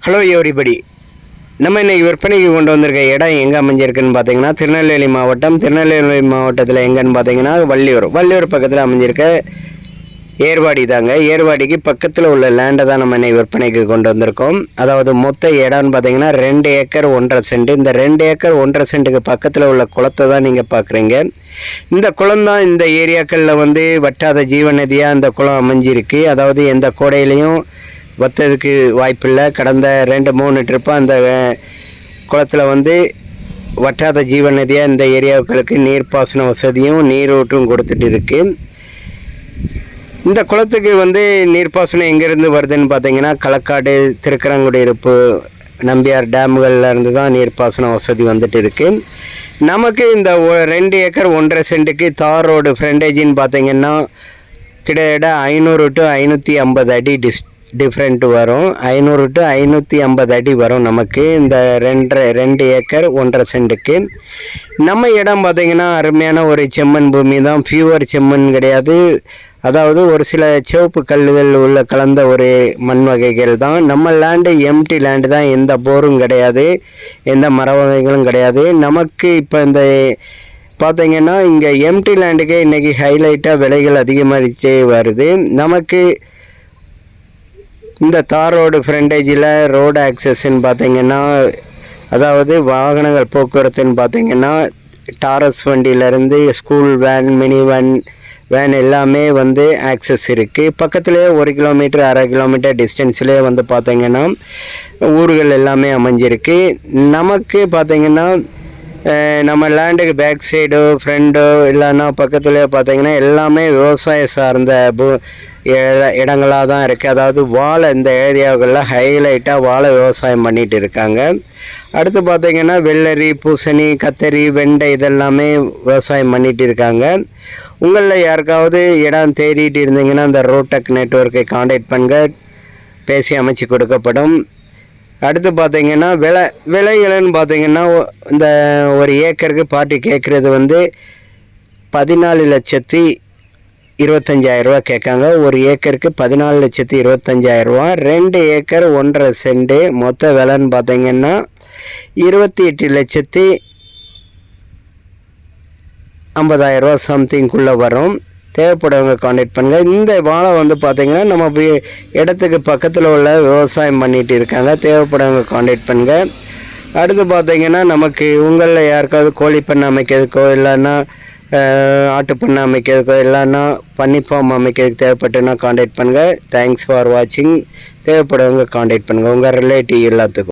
Hello everybody. நம்ம இன்றைக்கி விற்பனைக்கு கொண்டு வந்திருக்க இடம் எங்கே அமைஞ்சிருக்குன்னு பார்த்தீங்கன்னா திருநெல்வேலி மாவட்டத்தில் எங்கன்னு பார்த்தீங்கன்னா வள்ளியூர் பக்கத்தில் அமைஞ்சிருக்க ஏர்வாடி தாங்க. ஏர்வாடிக்கு பக்கத்தில் உள்ள லேண்டை தான் நம்ம இன்றைக்கி விற்பனைக்கு கொண்டு வந்திருக்கோம். அதாவது மொத்த இடம்னு பார்த்தீங்கன்னா 2 ஏக்கர் 1.5 சென்ட். இந்த 2 ஏக்கர் 1.5 சென்ட்டுக்கு பக்கத்தில் உள்ள குளத்தை தான் நீங்கள் பார்க்குறீங்க. இந்த குளம் தான் இந்த ஏரியாக்களில் வட்டாத ஜீவநதியாக இந்த குளம் அமைஞ்சிருக்கு. அதாவது எந்த கோடையிலையும் வற்றதுக்கு வாய்ப்பில்லை. கடந்த 2-3 ட்ரிப்பாக அந்த குளத்தில் வட்டாத ஜீவநதியாக இந்த ஏரியாக்களுக்கு நீர்ப்பாசன வசதியும் நீரூட்டும் கொடுத்துட்டு இருக்கு. இந்த குளத்துக்கு நீர்ப்பாசனம் எங்கேருந்து வருதுன்னு பார்த்தீங்கன்னா களக்காடு, திருக்கரங்குடியிருப்பு, நம்பியார் டேமுகளில் இருந்து தான் நீர்ப்பாசன வசதி வந்துட்டு இருக்குது. நமக்கு இந்த 2 ஏக்கர் 1.5 சென்ட்டுக்கு தார் ரோடு ஃப்ரண்டேஜின்னு பார்த்தீங்கன்னா கிட்டத்தட்ட 500 to 550 அடி டிஃப்ரெண்ட் வரும். 500 to 550 அடி வரும் நமக்கு இந்த 2 ஏக்கர் 1.5 சென்ட்டுக்கு. நம்ம இடம் பார்த்திங்கன்னா அருமையான ஒரு செம்மண் பூமி தான். பியூர் செம்மண் கிடையாது. அதாவது ஒரு சில சிவப்பு கல்லுகள் உள்ள கலந்த ஒரு மண் வகைகள் தான். நம்ம லேண்டு எம்டி லேண்டு தான். எந்த போரும் கிடையாது, எந்த மர வகைகளும் கிடையாது. நமக்கு இப்போ இந்த பார்த்திங்கன்னா இங்கே எம்டி லேண்டுக்கே இன்றைக்கி ஹைலைட்டாக விலைகள் அதிகமாகிச்சே வருது. நமக்கு இந்த தார் ரோடு ஃப்ரண்டேஜில் ரோடு ஆக்சஸ்ன்னு பார்த்திங்கன்னா அதாவது வாகனங்கள் போக்குவரத்துன்னு பார்த்திங்கன்னா டாரஸ் வண்டியிலேருந்து ஸ்கூல் வேன், மினி வேன் எல்லாமே ஆக்சஸ் இருக்குது. பக்கத்துலேயே 1 கிலோமீட்டர் 1/2 கிலோமீட்டர் டிஸ்டன்ஸ்லேயே பார்த்திங்கன்னா ஊர்கள் எல்லாமே அமைஞ்சிருக்கு. நமக்கு பார்த்திங்கன்னா நம்ம லேண்டுக்கு பேக் சைடோ ஃப்ரண்டோ இல்லைன்னா பக்கத்துலேயே பார்த்திங்கன்னா எல்லாமே விவசாயம் சார்ந்த இடங்களாக தான் இருக்குது. அதாவது வாழை இந்த ஏரியாவுகளில் ஹைலைட்டாக வாழை விவசாயம் பண்ணிகிட்டு இருக்காங்க. அடுத்து பார்த்திங்கன்னா வெள்ளரி, பூசணி, கத்தரி, வெண்டை இதெல்லாமே விவசாயம் பண்ணிகிட்டு இருக்காங்க. உங்களில் யாருக்காவது இடம் தேடிட்டு இருந்தீங்கன்னா இந்த ரோடெக் நெட்வொர்க்கை காண்டாக்ட் பண்ணுங்க, பேசி அமைச்சு கொடுக்கப்படும். அடுத்து பார்த்திங்கன்னா விலைகள்னு பார்த்திங்கன்னா இந்த ஒரு ஏக்கருக்கு பாட்டி கேட்குறது 14,25,000 ரூபா கேட்காங்க. ஒரு ஏக்கருக்கு 14,25,000 ரூபா. 2 ஏக்கர் 1.5 சென்ட் மொத்த விலைன்னு பார்த்திங்கன்னா 28,50,000 ரூபா சம்திங்குள்ளே வரும். தேவைப்படுறவங்க காண்டாக்ட் பண்ணுங்கள். இந்த வாழை பார்த்திங்கன்னா நம்ம இடத்துக்கு பக்கத்தில் உள்ள விவசாயம் பண்ணிகிட்டு இருக்காங்க. தேவைப்படுறவங்க காண்டாக்ட் பண்ணுங்கள். அடுத்து பார்த்திங்கன்னா நமக்கு உங்களில் யாருக்காவது கோழி பண்ணை அமைக்கிறதுக்கோ இல்லைன்னா ஆட்டு பண்ணை அமைக்கிறதுக்கோ இல்லைன்னா பன்னி ஃபார்ம் அமைக்கிறதுக்கு தேவைப்பட்டுன்னா காண்டாக்ட் பண்ணுங்கள். தேங்க்ஸ் ஃபார் வாட்சிங். தேவைப்படுறவங்க காண்டாக்ட் பண்ணுங்கள் உங்கள் ரிலேட்டிவ் எல்லாத்துக்கும்.